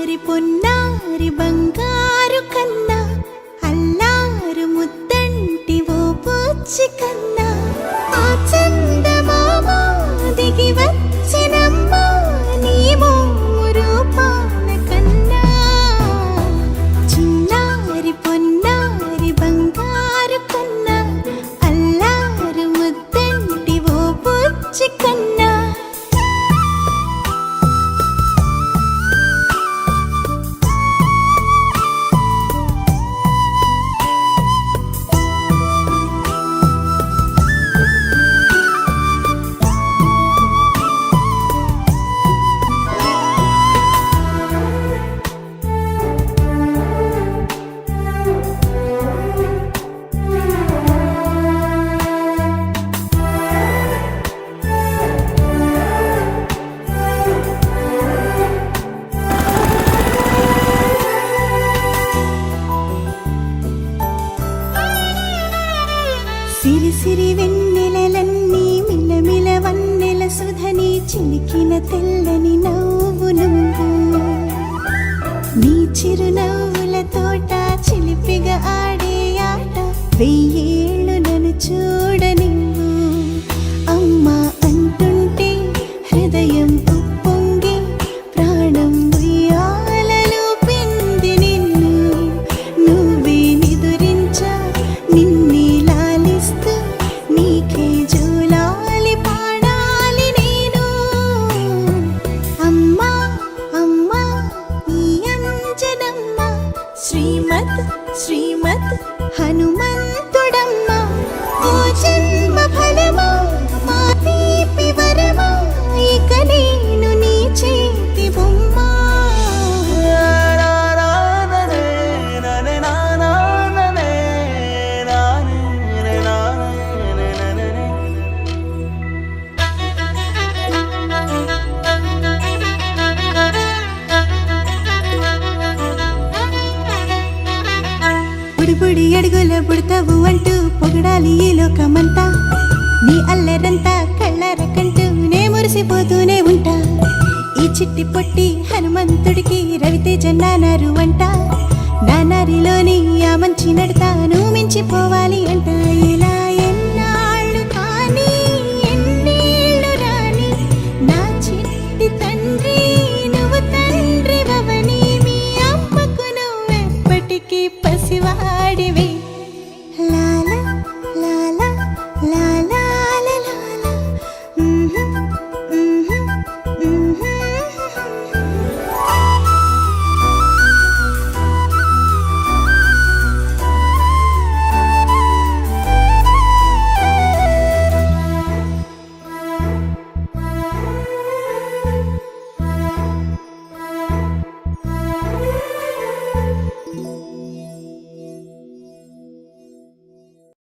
చిన్నారి పొన్నారి బంగారు కన్నా అల్లారు ముద్దంటి ఓ పూచి కన్నా ఆ చందమామ దిగి వచ్చినమ్మా నీ రూపాన కన్నా చిన్నారి పొన్నారి బంగారు కన్నా అల్లారు ముద్దంటి ఓ పూచి కన్నా సిరి సిరి వెన్నెలలన్నీ మిలమిల వన్నెల సుధని చిలికిన తెల్లని నవ్వు నువ్వు నీ చిరునవ్వుల తోట చిలిపిగా ఆడే ఆట వెయ్యేళ్ళు నన్ను చూడ నువ్వు అమ్మా అంటుంటే హృదయం ఉప్పొంగి ప్రాణం ఉయ్యాలలో పిండి నిన్ను నువ్వే నిదురించా నిన్నే నీకే జూలాలి పాడాలి నేను అమ్మా అమ్మా ఈ అంజనమ్మ శ్రీమత్ శ్రీమత్ హనుమంతుడమ్మ ఓ జన్మ ఫలమా మా తీపి వరమా ఇక నేను నీ చేతి బొమ్మ బుడి అడుగుల బుడతావు అంటూ పొగడాలి ఈ లోకమంతా నీ అల్లరంతా కళ్ళరకంటూ నే మురిసిపోతూనే ఉంటా ఈ చిట్టి పొట్టి హనుమంతుడికి రవితేజ నానారు అంట నానారిలోని ఆ మంచి నడతా నువ్వు మించిపోవాలి అంట ఇలా